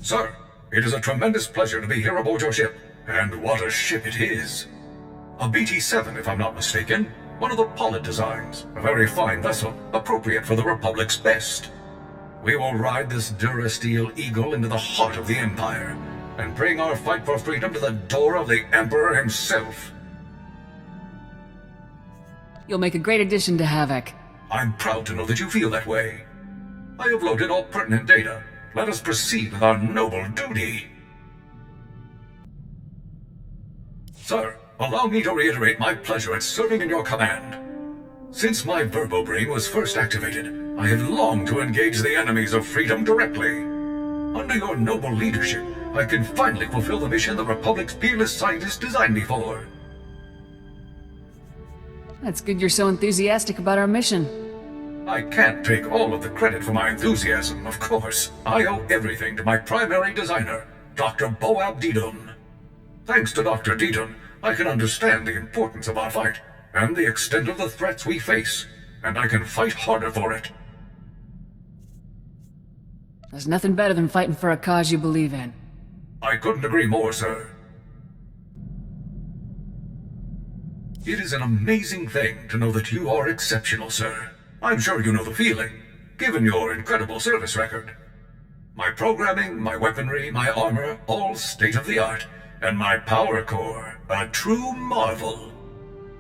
Sir, it is a tremendous pleasure to be here aboard your ship. And what a ship it is. A BT-7, if I'm not mistaken. One of the Pollard designs. A very fine vessel, appropriate for the Republic's best. We will ride this Durasteel Eagle into the heart of the Empire, and bring our fight for freedom to the door of the Emperor himself. You'll make a great addition to Havoc. I'm proud to know that you feel that way. I have loaded all pertinent data. Let us proceed with our noble duty. Sir, allow me to reiterate my pleasure at serving in your command. Since my Verbobrain was first activated, I have longed to engage the enemies of freedom directly. Under your noble leadership, I can finally fulfill the mission the Republic's fearless scientists designed me for. That's good you're so enthusiastic about our mission. I can't take all of the credit for my enthusiasm, of course. I owe everything to my primary designer, Dr. Boab Dedon. Thanks to Dr. Dedon, I can understand the importance of our fight, and the extent of the threats we face, and I can fight harder for it. There's nothing better than fighting for a cause you believe in. I couldn't agree more, sir. It is an amazing thing to know that you are exceptional, sir. I'm sure you know the feeling, given your incredible service record. My programming, my weaponry, my armor, all state-of-the-art, and my power core, a true marvel.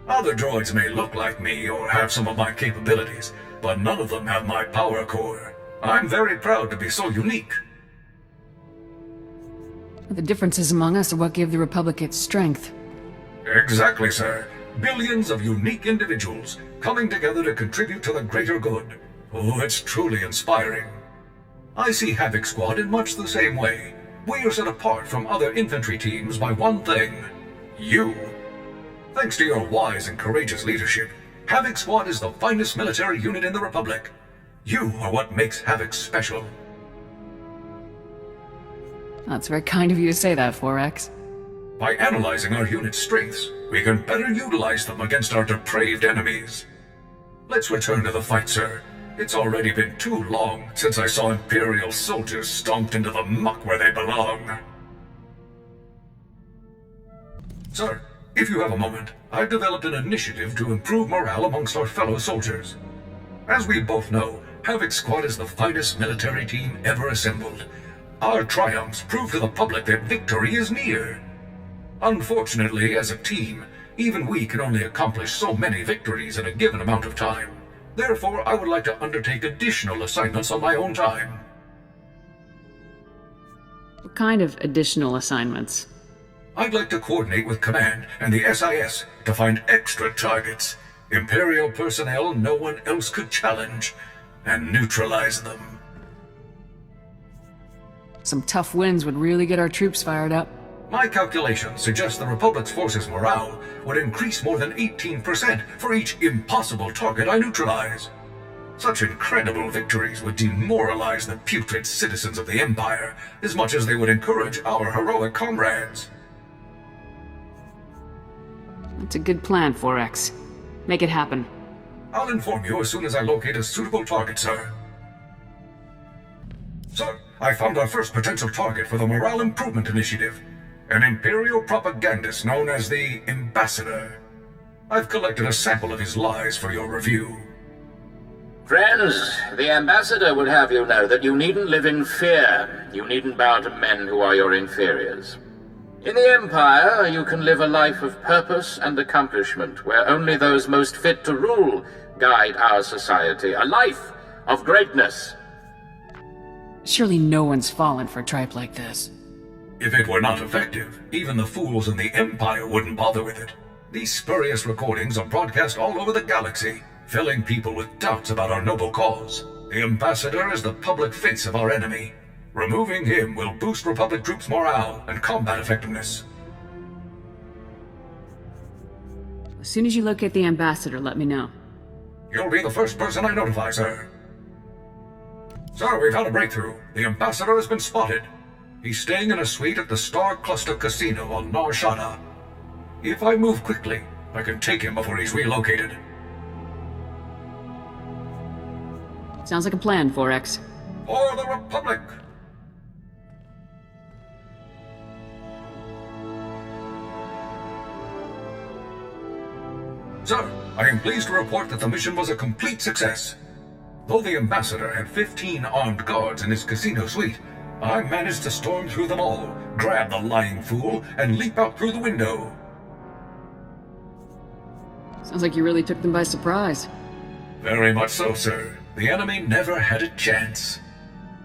Other droids may look like me or have some of my capabilities, but none of them have my power core. I'm very proud to be so unique. The differences among us are what give the Republic its strength. Exactly, sir. Billions of unique individuals coming together to contribute to the greater good. Oh, it's truly inspiring. I see Havoc Squad in much the same way. We are set apart from other infantry teams by one thing: you. Thanks to your wise and courageous leadership, Havoc Squad is the finest military unit in the Republic. You are what makes Havoc special. That's very kind of you to say that, 4X. By analyzing our unit's strengths, we can better utilize them against our depraved enemies. Let's return to the fight, sir. It's already been too long since I saw Imperial soldiers stomped into the muck where they belong. Sir, if you have a moment, I've developed an initiative to improve morale amongst our fellow soldiers. As we both know, Havoc Squad is the finest military team ever assembled. Our triumphs prove to the public that victory is near. Unfortunately, as a team, even we can only accomplish so many victories in a given amount of time. Therefore, I would like to undertake additional assignments on my own time. What kind of additional assignments? I'd like to coordinate with Command and the SIS to find extra targets, Imperial personnel no one else could challenge, and neutralize them. Some tough wins would really get our troops fired up. My calculations suggest the Republic's forces' morale would increase more than 18% for each impossible target I neutralize. Such incredible victories would demoralize the putrid citizens of the Empire as much as they would encourage our heroic comrades. That's a good plan, 4X. Make it happen. I'll inform you as soon as I locate a suitable target, sir. Sir, I found our first potential target for the Morale Improvement Initiative. An Imperial propagandist known as the Ambassador. I've collected a sample of his lies for your review. Friends, the Ambassador would have you know that you needn't live in fear. You needn't bow to men who are your inferiors. In the Empire, you can live a life of purpose and accomplishment, where only those most fit to rule guide our society. A life of greatness. Surely no one's fallen for a tripe like this. If it were not effective, even the fools in the Empire wouldn't bother with it. These spurious recordings are broadcast all over the galaxy, filling people with doubts about our noble cause. The Ambassador is the public face of our enemy. Removing him will boost Republic troops' morale and combat effectiveness. As soon as you locate the Ambassador, let me know. You'll be the first person I notify, sir. Sir, we've had a breakthrough. The Ambassador has been spotted. He's staying in a suite at the Star Cluster Casino on Nar Shaddaa. If I move quickly, I can take him before he's relocated. Sounds like a plan, 4X. For the Republic! I am pleased to report that the mission was a complete success. Though the ambassador had 15 armed guards in his casino suite, I managed to storm through them all, grab the lying fool, and leap out through the window. Sounds like you really took them by surprise. Very much so, sir. The enemy never had a chance.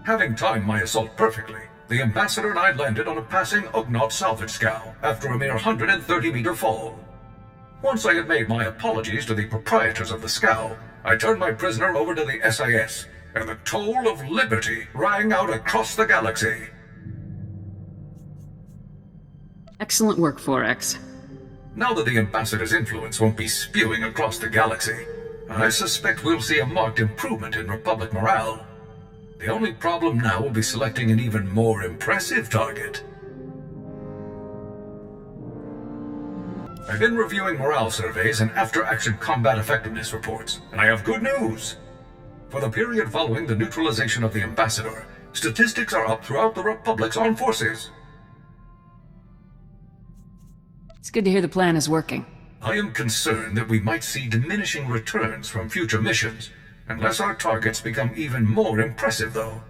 Having timed my assault perfectly, the ambassador and I landed on a passing Ugnaught salvage scow after a mere 130-meter fall. Once I had made my apologies to the proprietors of the scow, I turned my prisoner over to the SAS, and the toll of liberty rang out across the galaxy. Excellent work, 4X. Now that the ambassador's influence won't be spewing across the galaxy, I suspect we'll see a marked improvement in Republic morale. The only problem now will be selecting an even more impressive target. I've been reviewing morale surveys and after-action combat effectiveness reports, and I have good news. For the period following the neutralization of the ambassador, statistics are up throughout the Republic's armed forces. It's good to hear the plan is working. I am concerned that we might see diminishing returns from future missions, unless our targets become even more impressive, though.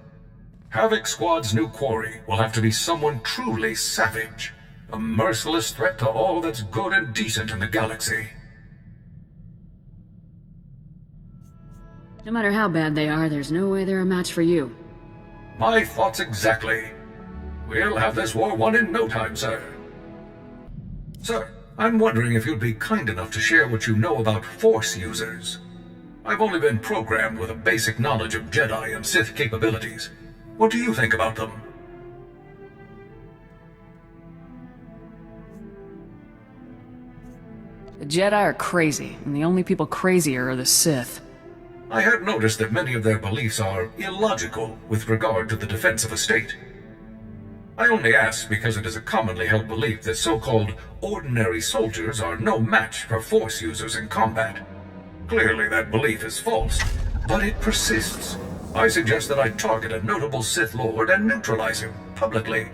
Havoc Squad's new quarry will have to be someone truly savage, a merciless threat to all that's good and decent in the galaxy. No matter how bad they are, there's no way they're a match for you. My thoughts exactly. We'll have this war won in no time, sir. Sir, I'm wondering if you'd be kind enough to share what you know about Force users. I've only been programmed with a basic knowledge of Jedi and Sith capabilities. What do you think about them? The Jedi are crazy, and the only people crazier are the Sith. I had noticed that many of their beliefs are illogical with regard to the defense of a state. I only ask because it is a commonly held belief that so-called ordinary soldiers are no match for Force users in combat. Clearly that belief is false, but it persists. I suggest that I target a notable Sith Lord and neutralize him publicly.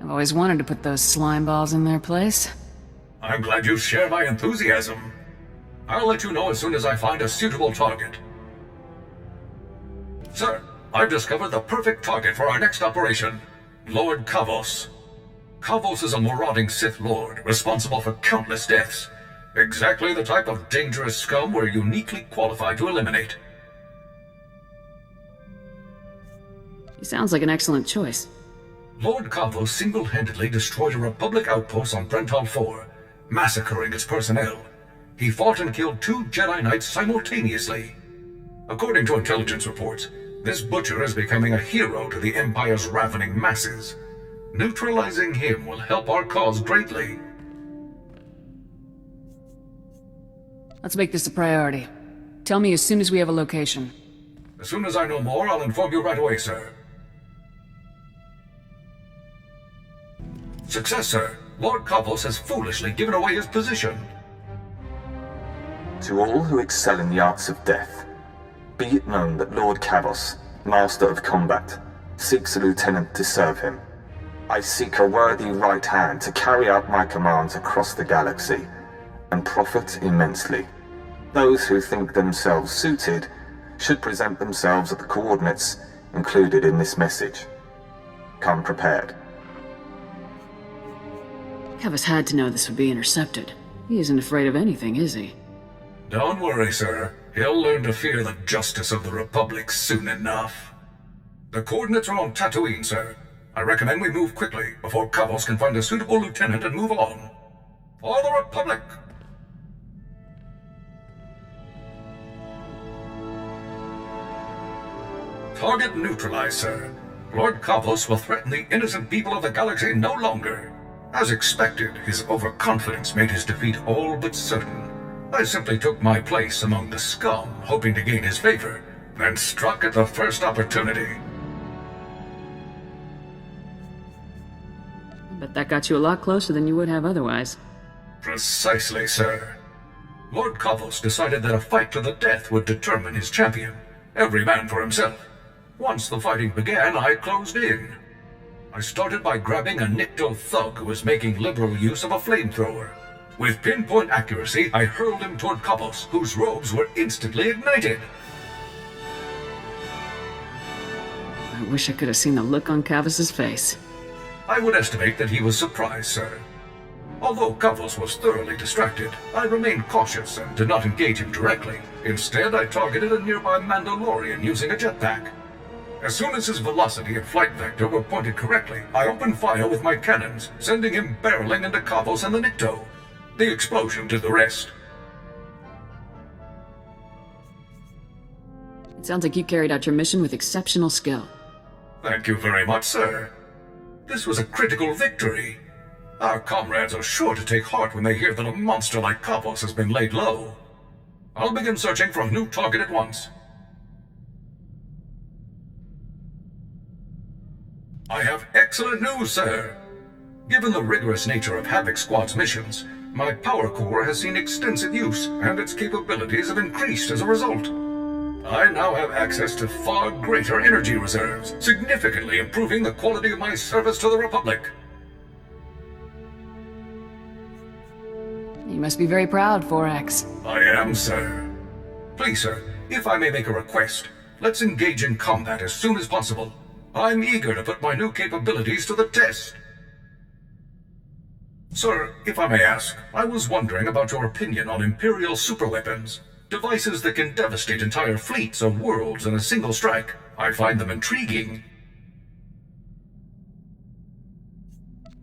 I've always wanted to put those slime balls in their place. I'm glad you share my enthusiasm. I'll let you know as soon as I find a suitable target. Sir, I've discovered the perfect target for our next operation. Lord Kavos. Kavos is a marauding Sith Lord, responsible for countless deaths. Exactly the type of dangerous scum we're uniquely qualified to eliminate. He sounds like an excellent choice. Lord Kavos single-handedly destroyed a Republic outpost on Brental 4, massacring its personnel. He fought and killed 2 Jedi Knights simultaneously. According to intelligence reports, this butcher is becoming a hero to the Empire's ravening masses. Neutralizing him will help our cause greatly. Let's make this a priority. Tell me as soon as we have a location. As soon as I know more, I'll inform you right away, sir. Success, sir. Lord Kavos has foolishly given away his position. To all who excel in the arts of death, be it known that Lord Kavos, Master of Combat, seeks a lieutenant to serve him. I seek a worthy right hand to carry out my commands across the galaxy, and profit immensely. Those who think themselves suited should present themselves at the coordinates included in this message. Come prepared. Kavos had to know this would be intercepted. He isn't afraid of anything, is he? Don't worry, sir. He'll learn to fear the justice of the Republic soon enough. The coordinates are on Tatooine, sir. I recommend we move quickly before Kavos can find a suitable lieutenant and move on. For the Republic! Target neutralized, sir. Lord Kavos will threaten the innocent people of the galaxy no longer. As expected, his overconfidence made his defeat all but certain. I simply took my place among the scum, hoping to gain his favor, and struck at the first opportunity. But that got you a lot closer than you would have otherwise. Precisely, sir. Lord Kavos decided that a fight to the death would determine his champion. Every man for himself. Once the fighting began, I closed in. I started by grabbing a Nikto thug who was making liberal use of a flamethrower. With pinpoint accuracy, I hurled him toward Kabos, whose robes were instantly ignited. I wish I could have seen the look on Kavos' face. I would estimate that he was surprised, sir. Although Kavos was thoroughly distracted, I remained cautious and did not engage him directly. Instead, I targeted a nearby Mandalorian using a jetpack. As soon as his velocity and flight vector were pointed correctly, I opened fire with my cannons, sending him barreling into Kavos and the Nikto. The explosion did the rest. It sounds like you carried out your mission with exceptional skill. Thank you very much, sir. This was a critical victory. Our comrades are sure to take heart when they hear that a monster like Kavos has been laid low. I'll begin searching for a new target at once. I have excellent news, sir. Given the rigorous nature of Havoc Squad's missions, my power core has seen extensive use, and its capabilities have increased as a result. I now have access to far greater energy reserves, significantly improving the quality of my service to the Republic. You must be very proud, 4X. I am, sir. Please, sir, if I may make a request, let's engage in combat as soon as possible. I'm eager to put my new capabilities to the test. Sir, if I may ask, I was wondering about your opinion on Imperial superweapons. Devices that can devastate entire fleets or worlds in a single strike. I find them intriguing.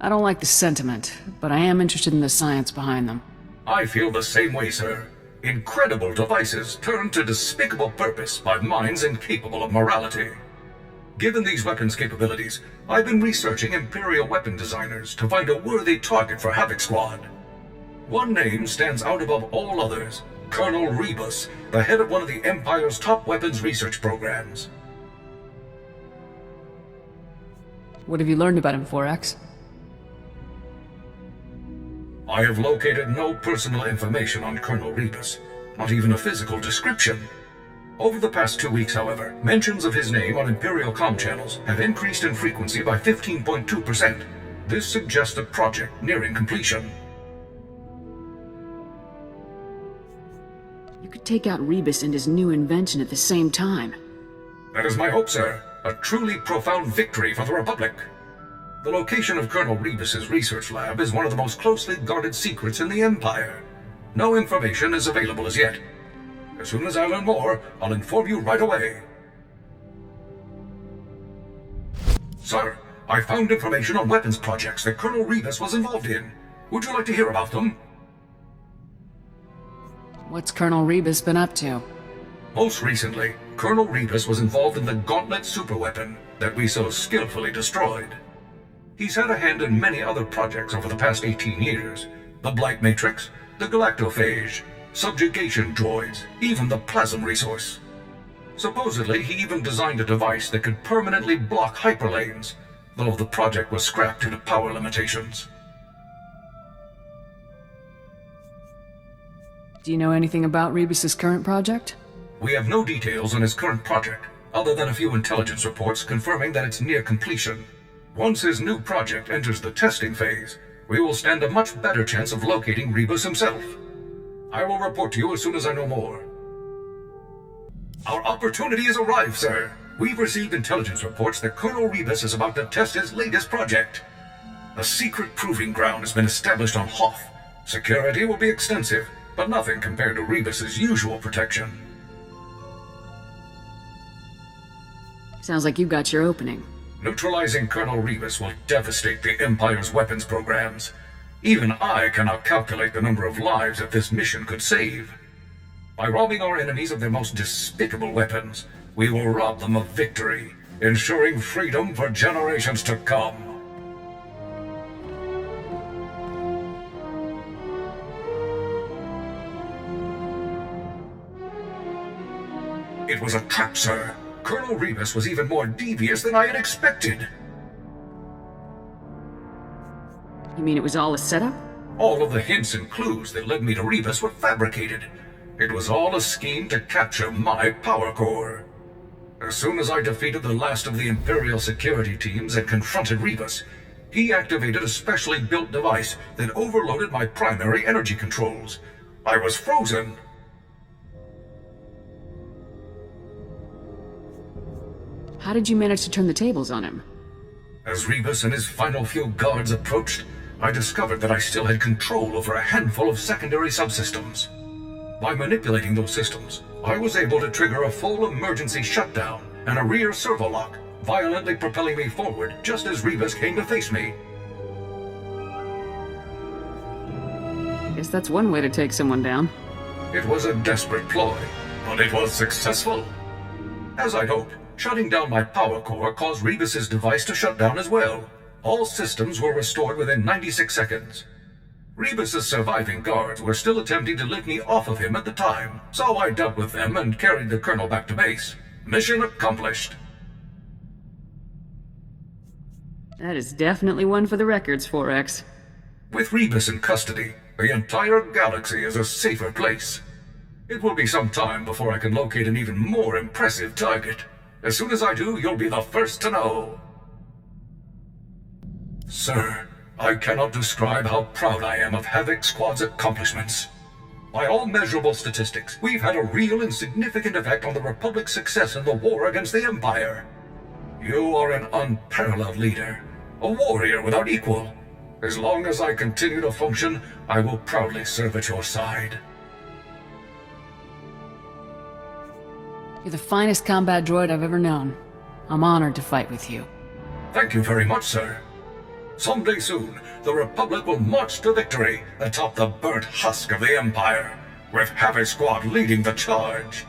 I don't like the sentiment, but I am interested in the science behind them. I feel the same way, sir. Incredible devices turned to despicable purpose by minds incapable of morality. Given these weapons' capabilities, I've been researching Imperial weapon designers to find a worthy target for Havoc Squad. One name stands out above all others: Colonel Rebus, the head of one of the Empire's top weapons research programs. What have you learned about him, 4X? I have located no personal information on Colonel Rebus, not even a physical description. Over the past 2 weeks, however, mentions of his name on Imperial comm channels have increased in frequency by 15.2%. This suggests a project nearing completion. You could take out Rebus and his new invention at the same time. That is my hope, sir. A truly profound victory for the Republic. The location of Colonel Rebus's research lab is one of the most closely guarded secrets in the Empire. No information is available as yet. As soon as I learn more, I'll inform you right away. Sir, I found information on weapons projects that Colonel Rebus was involved in. Would you like to hear about them? What's Colonel Rebus been up to? Most recently, Colonel Rebus was involved in the Gauntlet superweapon that we so skillfully destroyed. He's had a hand in many other projects over the past 18 years. The Blight Matrix, the Galactophage, subjugation droids, even the plasm resource. Supposedly, he even designed a device that could permanently block hyperlanes, though the project was scrapped due to power limitations. Do you know anything about Rebus's current project? We have no details on his current project, other than a few intelligence reports confirming that it's near completion. Once his new project enters the testing phase, we will stand a much better chance of locating Rebus himself. I will report to you as soon as I know more. Our opportunity has arrived, sir. We've received intelligence reports that Colonel Rebus is about to test his latest project. A secret proving ground has been established on Hoth. Security will be extensive, but nothing compared to Rebus's usual protection. Sounds like you got your opening. Neutralizing Colonel Rebus will devastate the Empire's weapons programs. Even I cannot calculate the number of lives that this mission could save. By robbing our enemies of their most despicable weapons, we will rob them of victory, ensuring freedom for generations to come. It was a trap, sir. Colonel Rebus was even more devious than I had expected. You mean it was all a setup? All of the hints and clues that led me to Rebus were fabricated. It was all a scheme to capture my power core. As soon as I defeated the last of the Imperial security teams and confronted Rebus, he activated a specially built device that overloaded my primary energy controls. I was frozen. How did you manage to turn the tables on him? As Rebus and his final few guards approached, I discovered that I still had control over a handful of secondary subsystems. By manipulating those systems, I was able to trigger a full emergency shutdown and a rear servo lock, violently propelling me forward just as Rebus came to face me. Guess that's one way to take someone down. It was a desperate ploy, but it was successful. As I'd hoped, shutting down my power core caused Rebus's device to shut down as well. All systems were restored within 96 seconds. Rebus's surviving guards were still attempting to lift me off of him at the time, so I dealt with them and carried the colonel back to base. Mission accomplished. That is definitely one for the records, 4X. With Rebus in custody, the entire galaxy is a safer place. It will be some time before I can locate an even more impressive target. As soon as I do, you'll be the first to know. Sir, I cannot describe how proud I am of Havoc Squad's accomplishments. By all measurable statistics, we've had a real and significant effect on the Republic's success in the war against the Empire. You are an unparalleled leader, a warrior without equal. As long as I continue to function, I will proudly serve at your side. You're the finest combat droid I've ever known. I'm honored to fight with you. Thank you very much, sir. Someday soon, the Republic will march to victory atop the burnt husk of the Empire, with Havoc Squad leading the charge.